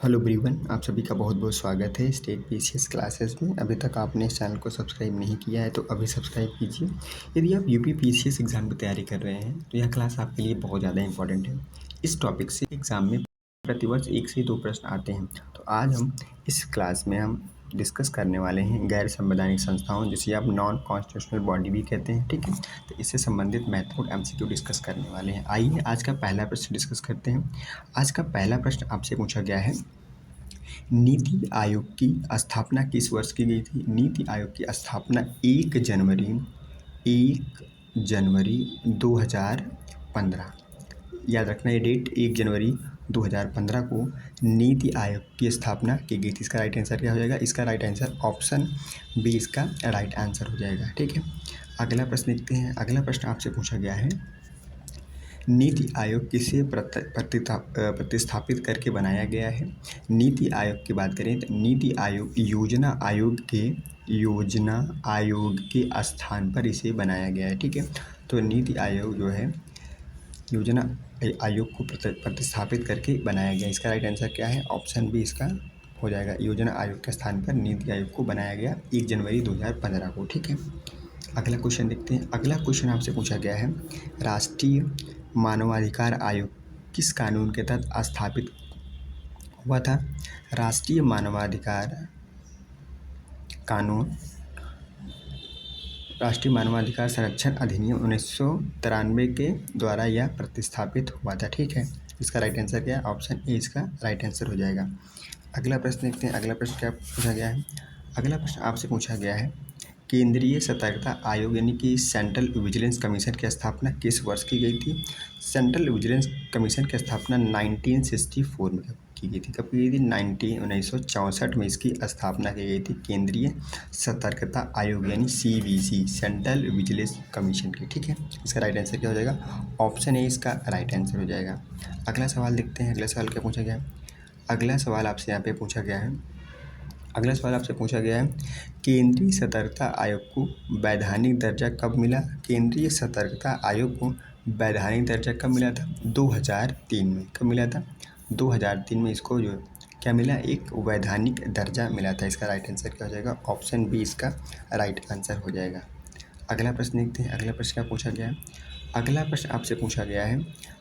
Hello everyone, आप सभी का बहुत बहुत स्वागत है स्टेट पीसीएस क्लासेस में। अभी तक आपने इस चैनल को सब्सक्राइब नहीं किया है तो अभी सब्सक्राइब कीजिए। यदि आप यूपी पीसीएस एग्ज़ाम की तैयारी कर रहे हैं तो यह क्लास आपके लिए बहुत ज़्यादा इंपॉर्टेंट है। इस टॉपिक से एग्ज़ाम में प्रतिवर्ष 1 से 2 प्रश्न आते हैं। तो आज हम इस क्लास में हम डिस्कस करने वाले हैं गैर संवैधानिक संस्थाओं, जिसे आप नॉन कॉन्स्टिट्यूशनल बॉडी भी कहते हैं। ठीक है, तो इससे संबंधित महत्वपूर्ण एमसीक्यू डिस्कस करने वाले हैं। आइए आज का पहला प्रश्न डिस्कस करते हैं। आज का पहला प्रश्न आपसे पूछा गया है, नीति आयोग की स्थापना किस वर्ष की गई थी? नीति आयोग की स्थापना 1 जनवरी 2015। याद रखना ये डेट 1 जनवरी 2015 को नीति आयोग की स्थापना की गई थी। इसका राइट आंसर क्या हो जाएगा? इसका राइट आंसर ऑप्शन बी इसका राइट आंसर हो जाएगा। ठीक है, अगला प्रश्न देखते हैं। अगला प्रश्न आपसे पूछा गया है, नीति आयोग किसे प्रतिस्थापित करके बनाया गया है? नीति आयोग की बात करें तो नीति आयोग योजना आयोग के स्थान पर इसे बनाया गया है। ठीक है, तो नीति आयोग जो है योजना आयोग को प्रतिस्थापित करके बनाया गया। इसका राइट आंसर क्या है? ऑप्शन बी इसका हो जाएगा। योजना आयोग के स्थान पर नीति आयोग को बनाया गया 1 जनवरी 2015 को। ठीक है, अगला क्वेश्चन देखते हैं। अगला क्वेश्चन आपसे पूछा गया है, राष्ट्रीय मानवाधिकार आयोग किस कानून के तहत स्थापित हुआ था? राष्ट्रीय मानवाधिकार कानून राष्ट्रीय मानवाधिकार संरक्षण अधिनियम 1993 के द्वारा यह प्रतिस्थापित हुआ था। ठीक है, इसका राइट आंसर क्या है? ऑप्शन ए इसका राइट आंसर हो जाएगा। अगला प्रश्न देखते हैं। अगला प्रश्न क्या पूछा गया है? अगला प्रश्न आपसे पूछा गया है, केंद्रीय सतर्कता आयोग यानी कि सेंट्रल विजिलेंस कमीशन की स्थापना किस वर्ष की गई थी? सेंट्रल विजिलेंस कमीशन की स्थापना 1964 में की गई थी। कब की गई थी? 1964 में इसकी स्थापना की गई थी, केंद्रीय सतर्कता आयोग यानी सीवीसी, सेंट्रल विजिलेंस कमीशन की। ठीक है, इसका राइट आंसर क्या हो जाएगा? ऑप्शन ए इसका राइट आंसर हो जाएगा। अगला सवाल देखते हैं। अगला सवाल क्या पूछा गया है? अगला सवाल आपसे यहाँ पे पूछा गया है, केंद्रीय सतर्कता आयोग को वैधानिक दर्जा कब मिला? केंद्रीय सतर्कता आयोग को वैधानिक दर्जा कब मिला था? 2003 में। कब मिला था? 2003 में इसको जो क्या मिला? एक वैधानिक दर्जा मिला था। इसका राइट आंसर क्या हो जाएगा? ऑप्शन बी इसका राइट आंसर हो जाएगा। अगला प्रश्न देखते हैं। अगला प्रश्न क्या पूछा गया है? अगला प्रश्न आपसे पूछा गया है,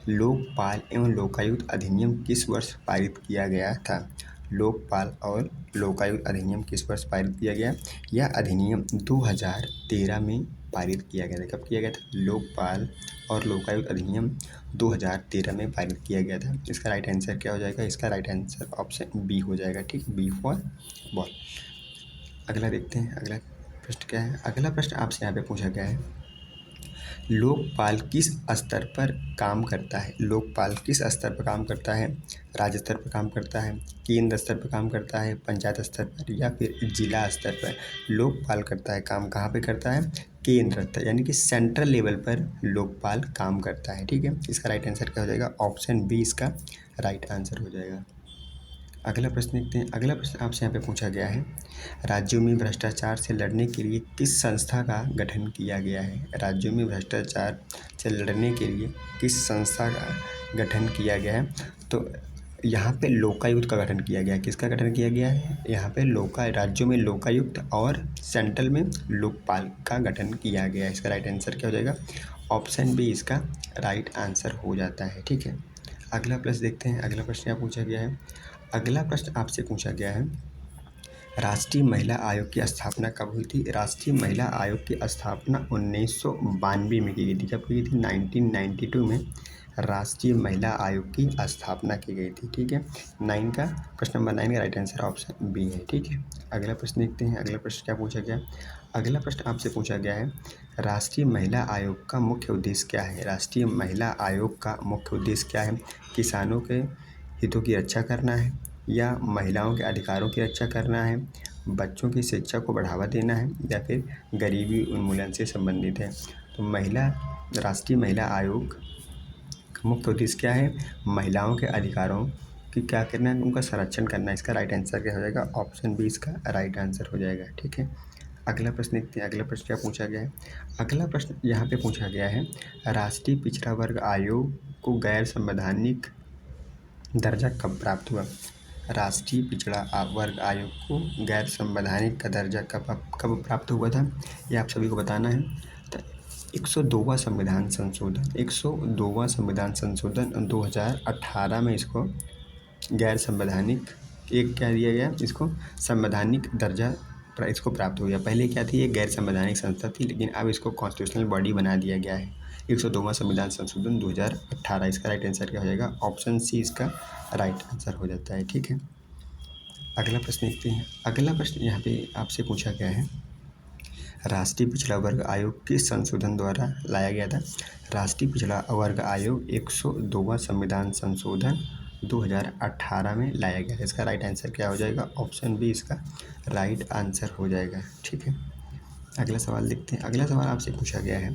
लोकपाल एवं लोकायुक्त अधिनियम किस वर्ष पारित किया गया था? लोकपाल और लोकायुक्त अधिनियम किस वर्ष पारित किया गया? यह अधिनियम 2013 में पारित किया गया था। कब किया गया था? लोकपाल और लोकायुक्त अधिनियम 2013 में पारित किया गया था। इसका राइट आंसर क्या हो जाएगा? इसका राइट आंसर ऑप्शन बी हो जाएगा। ठीक, बी फॉर बॉल। अगला देखते हैं। अगला प्रश्न क्या है? अगला प्रश्न आपसे यहाँ पे पूछा गया है, लोकपाल किस स्तर पर काम करता है? लोकपाल किस स्तर पर काम करता है? राज्य स्तर पर काम करता है, केंद्र स्तर पर काम करता है, पंचायत स्तर पर या फिर जिला स्तर पर? लोकपाल करता है काम कहाँ पे करता है? केंद्र स्तर यानी कि सेंट्रल लेवल पर लोकपाल काम करता है। ठीक है, इसका राइट आंसर क्या हो जाएगा? ऑप्शन बी इसका राइट आंसर हो जाएगा। अगला प्रश्न देखते हैं। अगला प्रश्न आपसे यहाँ पे पूछा गया है, राज्यों में भ्रष्टाचार से लड़ने के लिए किस संस्था का गठन किया गया है? राज्यों में भ्रष्टाचार से लड़ने के लिए किस संस्था का गठन किया गया है? तो यहाँ पे लोकायुक्त का गठन किया गया है। किसका गठन किया गया है? यहाँ पे राज्यों में लोकायुक्त और सेंट्रल में लोकपाल का गठन किया गया है। इसका राइट आंसर क्या हो जाएगा? ऑप्शन बी इसका राइट आंसर हो जाता है। ठीक है, अगला प्रश्न देखते हैं। अगला प्रश्न क्या पूछा गया है? अगला प्रश्न आपसे पूछा गया है, राष्ट्रीय महिला आयोग की स्थापना कब हुई थी? राष्ट्रीय महिला आयोग की स्थापना 1992 में की गई थी। कब की गई थी? 1992 में राष्ट्रीय महिला आयोग की स्थापना की गई थी। ठीक है, प्रश्न नंबर 9 का राइट आंसर ऑप्शन बी है। ठीक है, अगला प्रश्न देखते हैं। अगला प्रश्न क्या पूछा गया? अगला प्रश्न आपसे पूछा गया है, राष्ट्रीय महिला आयोग का मुख्य उद्देश्य क्या है? राष्ट्रीय महिला आयोग का मुख्य उद्देश्य क्या है? किसानों के हितों की रक्षा करना है या महिलाओं के अधिकारों की रक्षा करना है, बच्चों की शिक्षा को बढ़ावा देना है या फिर गरीबी उन्मूलन से संबंधित है? तो राष्ट्रीय महिला आयोग का मुख्य उद्देश्य क्या है? महिलाओं के अधिकारों की क्या करना है? उनका संरक्षण करना है। इसका राइट आंसर क्या हो जाएगा? ऑप्शन बी इसका राइट आंसर हो जाएगा। ठीक है, अगला प्रश्न देखते हैं। अगला प्रश्न क्या पूछा गया है? अगला प्रश्न यहाँ पे पूछा गया है, राष्ट्रीय पिछड़ा वर्ग आयोग को गैर संवैधानिक दर्जा कब प्राप्त हुआ? राष्ट्रीय पिछड़ा वर्ग आयोग को गैर संवैधानिक का दर्जा कब प्राप्त हुआ था, ये आप सभी को बताना है। तो 102वां संविधान संशोधन 2018 में इसको गैर संवैधानिक क्या दिया गया, इसको संवैधानिक दर्जा इसको प्राप्त हो गया। पहले क्या थी, ये गैर संवैधानिक संस्था थी, लेकिन अब इसको कॉन्स्टिट्यूशनल बॉडी बना दिया गया है। 102वां संविधान संशोधन 2018, इसका राइट आंसर क्या हो जाएगा, ऑप्शन सी इसका राइट आंसर हो जाता है। ठीक है, अगला प्रश्न देखते हैं। अगला प्रश्न यहाँ पे आपसे पूछा गया है, राष्ट्रीय पिछड़ा वर्ग आयोग किस संशोधन द्वारा लाया गया था। राष्ट्रीय पिछड़ा वर्ग आयोग 102वां संविधान संशोधन 2018 में लाया गया है। इसका राइट आंसर क्या हो जाएगा, ऑप्शन बी इसका राइट आंसर हो जाएगा। ठीक है, अगला सवाल देखते हैं। अगला सवाल आपसे पूछा गया है,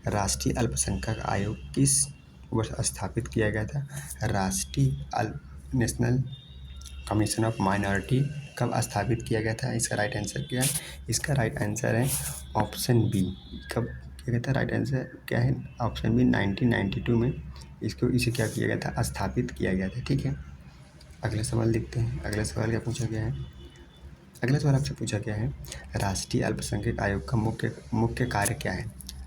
राष्ट्रीय अल्पसंख्यक आयोग किस वर्ष स्थापित किया गया था। नेशनल कमीशन ऑफ माइनॉरिटी कब स्थापित किया गया था, इसका राइट आंसर क्या है, इसका राइट आंसर है ऑप्शन बी। कब किया गया था, राइट आंसर क्या है, ऑप्शन बी 1992 में इसे क्या किया गया था, स्थापित किया गया था। ठीक है, अगला सवाल देखते हैं। अगला सवाल क्या पूछा गया है, अगला सवाल आपसे पूछा गया है, राष्ट्रीय अल्पसंख्यक आयोग का मुख्य कार्य क्या है।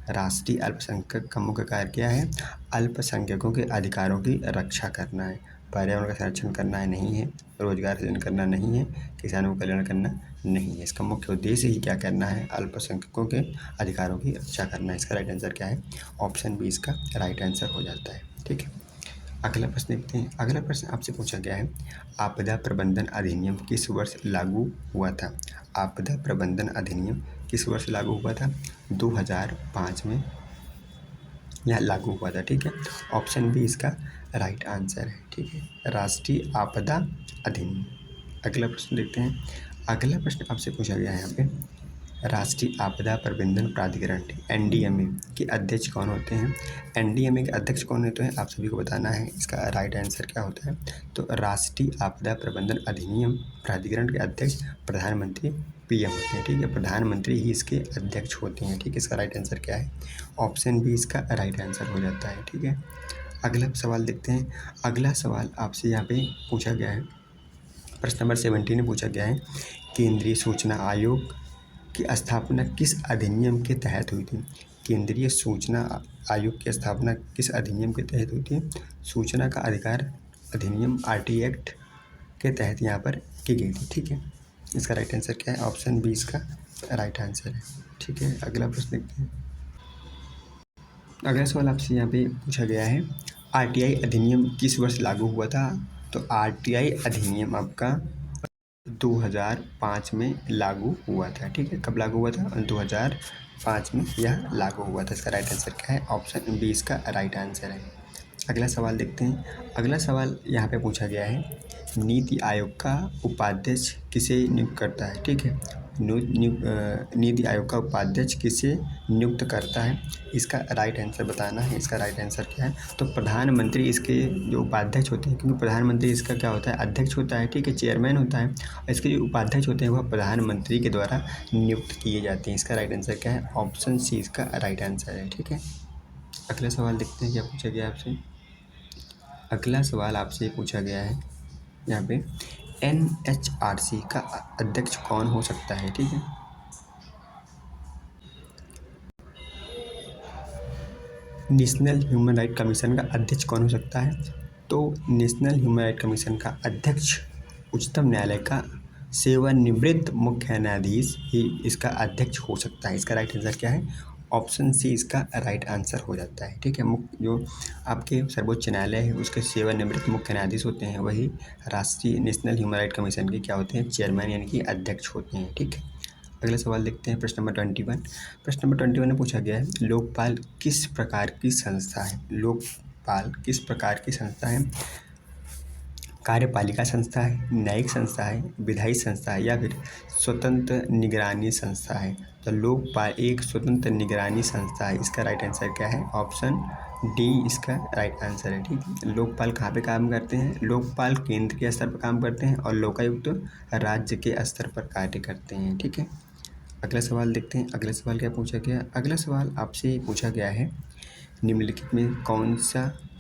राष्ट्रीय अल्पसंख्यक का मुख्य कार्य क्या है, अल्पसंख्यकों के अधिकारों की रक्षा करना है, पर्यावरण का संरक्षण करना नहीं है, रोजगार सृजन करना नहीं है, किसानों का कल्याण करना नहीं है। इसका मुख्य उद्देश्य ही क्या करना है, अल्पसंख्यकों के अधिकारों की रक्षा करना है। इसका राइट आंसर क्या है, ऑप्शन बी इसका राइट आंसर हो जाता है। ठीक है, अगला प्रश्न देखते हैं। अगला प्रश्न आपसे पूछा गया है, आपदा प्रबंधन अधिनियम किस वर्ष लागू हुआ था। आपदा प्रबंधन अधिनियम किस वर्ष लागू हुआ था, 2005 में यह लागू हुआ था। ठीक है, ऑप्शन बी इसका राइट आंसर है। ठीक है, राष्ट्रीय आपदा अधिनियम। अगला प्रश्न देखते हैं। अगला प्रश्न आपसे पूछा गया है यहाँ पे, राष्ट्रीय आपदा प्रबंधन प्राधिकरण एनडीएमए के अध्यक्ष कौन होते हैं। एनडीएमए के अध्यक्ष कौन होते हैं, आप सभी को बताना है। इसका राइट आंसर क्या होता है, तो राष्ट्रीय आपदा प्रबंधन अधिनियम प्राधिकरण के अध्यक्ष प्रधानमंत्री पीएम होते हैं। ठीक है, प्रधानमंत्री ही इसके अध्यक्ष होते हैं। ठीक है, इसका राइट आंसर क्या है, ऑप्शन बी इसका राइट आंसर हो जाता है। ठीक है, अगला सवाल देखते हैं। अगला सवाल आपसे यहाँ पे पूछा गया है, प्रश्न नंबर 17 में पूछा गया है, केंद्रीय सूचना आयोग की स्थापना किस अधिनियम के तहत हुई थी। केंद्रीय सूचना आयोग की स्थापना किस अधिनियम के तहत हुई थी, सूचना का अधिकार अधिनियम आरटी एक्ट के तहत यहाँ पर की गई थी। ठीक है, इसका राइट आंसर क्या है, ऑप्शन बी इसका राइट आंसर है। ठीक है, अगला प्रश्न देखते हैं। अगला सवाल आपसे यहाँ पे पूछा गया है, आरटीआई अधिनियम किस वर्ष लागू हुआ था। तो आरटीआई अधिनियम आपका 2005 में लागू हुआ था। ठीक है, कब लागू हुआ था, 2005 में यह लागू हुआ था। इसका राइट आंसर क्या है, ऑप्शन बी इसका राइट आंसर है। अगला सवाल देखते हैं। अगला सवाल यहाँ पे पूछा गया है, नीति आयोग का उपाध्यक्ष किसे नियुक्त करता है। ठीक है, नीति आयोग का उपाध्यक्ष किसे नियुक्त करता है, इसका राइट आंसर बताना है। इसका राइट आंसर क्या है, तो प्रधानमंत्री इसके जो उपाध्यक्ष होते हैं, क्योंकि प्रधानमंत्री इसका क्या होता है, अध्यक्ष होता है। ठीक है, चेयरमैन होता है, और इसके जो उपाध्यक्ष होते हैं वह प्रधानमंत्री के द्वारा नियुक्त किए जाते हैं। इसका राइट आंसर क्या है, ऑप्शन सी इसका राइट आंसर है। ठीक है, अगला सवाल देखते हैं क्या पूछा गया आपसे। अगला सवाल आपसे पूछा गया है यहाँ पे, एनएचआरसी का अध्यक्ष कौन हो सकता है। ठीक है, नेशनल ह्यूमन राइट कमीशन का अध्यक्ष कौन हो सकता है। तो नेशनल ह्यूमन राइट कमीशन का अध्यक्ष उच्चतम न्यायालय का सेवानिवृत्त मुख्य न्यायाधीश ही इसका अध्यक्ष हो सकता है। इसका राइट आंसर क्या है, ऑप्शन सी इसका राइट आंसर हो जाता है। ठीक है, जो आपके सर्वोच्च न्यायालय है उसके सेवानिवृत्त मुख्य न्यायाधीश होते हैं, वही राष्ट्रीय नेशनल ह्यूमन राइट कमीशन के क्या होते हैं, चेयरमैन यानी कि अध्यक्ष होते हैं। ठीक है, अगला सवाल देखते हैं। प्रश्न नंबर 21। प्रश्न नंबर 21 में पूछा गया है, लोकपाल किस प्रकार की संस्था है। लोकपाल किस प्रकार की संस्था है, कार्यपालिका संस्था है, न्यायिक संस्था है, विधायी संस्था है, या फिर स्वतंत्र निगरानी संस्था है। तो लोकपाल एक स्वतंत्र निगरानी संस्था है। इसका राइट आंसर क्या है, ऑप्शन डी इसका राइट आंसर है। ठीक है, लोकपाल कहाँ पे काम करते हैं, लोकपाल केंद्र के स्तर पर काम करते हैं और लोकायुक्त राज्य के स्तर पर कार्य करते हैं। ठीक है, अगला सवाल देखते हैं। अगला सवाल क्या पूछा गया, अगला सवाल आपसे पूछा गया है, निम्नलिखित में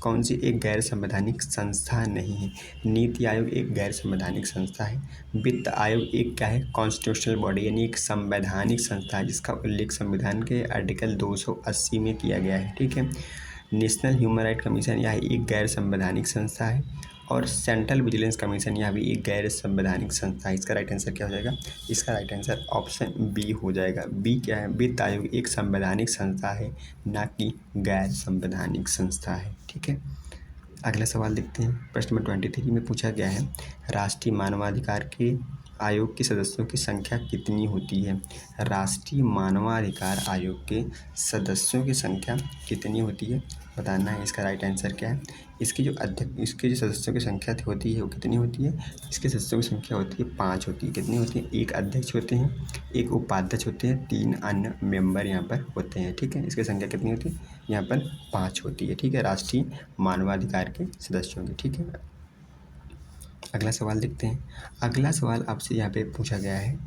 कौन सी एक गैर संवैधानिक संस्था नहीं है? नीति आयोग एक गैर संवैधानिक संस्था है। वित्त आयोग एक क्या है? कॉन्स्टिट्यूशनल बॉडी यानी एक संवैधानिक संस्था है जिसका उल्लेख संविधान के आर्टिकल 280 में किया गया है। ठीक है। नेशनल ह्यूमन राइट कमीशन यह एक गैर संवैधानिक संस्था है। और सेंट्रल विजिलेंस कमीशन यह भी एक गैर संवैधानिक संस्था है। इसका राइट आंसर क्या हो जाएगा? इसका राइट आंसर ऑप्शन बी हो जाएगा। बी क्या है? वित्त आयोग एक संवैधानिक संस्था है, ना कि गैर संवैधानिक संस्था है। ठीक है। अगला सवाल देखते हैं। प्रश्न नंबर 23 में पूछा गया है, राष्ट्रीय मानवाधिकार के आयोग के सदस्यों की संख्या कितनी होती है? राष्ट्रीय मानवाधिकार आयोग के सदस्यों की संख्या कितनी होती है बताना है। इसका राइट आंसर क्या है? इसके जो सदस्यों की संख्या होती है वो कितनी होती है? इसके सदस्यों की संख्या होती है 5 होती है। कितनी होती है? एक अध्यक्ष होते हैं, एक उपाध्यक्ष होते हैं, 3 अन्य मेंबर यहाँ पर होते हैं। ठीक है। इसकी संख्या कितनी होती है? यहाँ पर 5 होती है। ठीक है, राष्ट्रीय मानवाधिकार के सदस्यों की। ठीक है। अगला सवाल देखते हैं। अगला सवाल आपसे यहाँ पे पूछा गया है,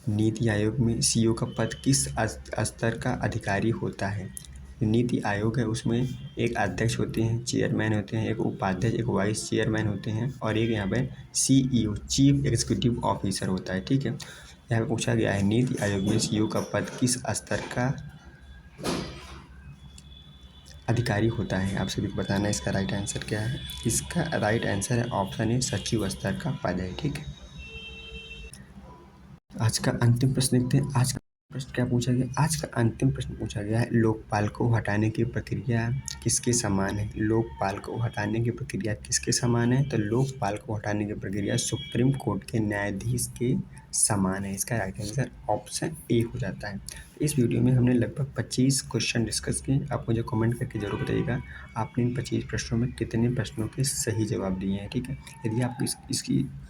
नीति आयोग में सीईओ का पद किस स्तर का अधिकारी होता है? नीति आयोग है उसमें एक अध्यक्ष होते हैं, चेयरमैन होते हैं, एक उपाध्यक्ष, एक वाइस चेयरमैन होते हैं और एक यहाँ पे सीईओ चीफ एग्जीक्यूटिव ऑफिसर होता है। ठीक है। यहाँ पे पूछा गया है नीति आयोग में सीईओ का पद किस स्तर का अधिकारी होता है? आप सभी को बताना है इसका राइट आंसर क्या है। इसका राइट आंसर है ऑप्शन ए, सचिव स्तर का पद है। ठीक है। आज का अंतिम प्रश्न देखते हैं। आज का प्रश्न क्या पूछा गया? आज का अंतिम प्रश्न पूछा गया है, लोकपाल को हटाने की प्रक्रिया किसके समान है? लोकपाल को हटाने की प्रक्रिया किसके समान है? तो लोकपाल को हटाने की प्रक्रिया सुप्रीम कोर्ट के न्यायाधीश के समान है। इसका राइट आंसर ऑप्शन ए हो जाता है। इस वीडियो में हमने लगभग 25 क्वेश्चन डिस्कस किए। आप मुझे कमेंट करके जरूर बताइएगा आपने इन 25 प्रश्नों में कितने प्रश्नों के सही जवाब दिए हैं। ठीक है। यदि आपको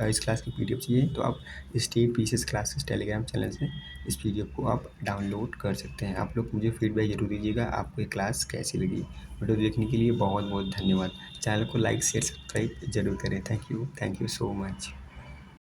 इस क्लास की पीडीएफ चाहिए तो आप state PCS classes Telegram channel से इस पीडीएफ को आप डाउनलोड कर सकते हैं। आप लोग मुझे फीडबैक जरूर दीजिएगा आपको ये क्लास कैसी लगी। वीडियो देखने के लिए बहुत बहुत धन्यवाद। चैनल को लाइक शेयर सब्सक्राइब जरूर करें। Thank you so much.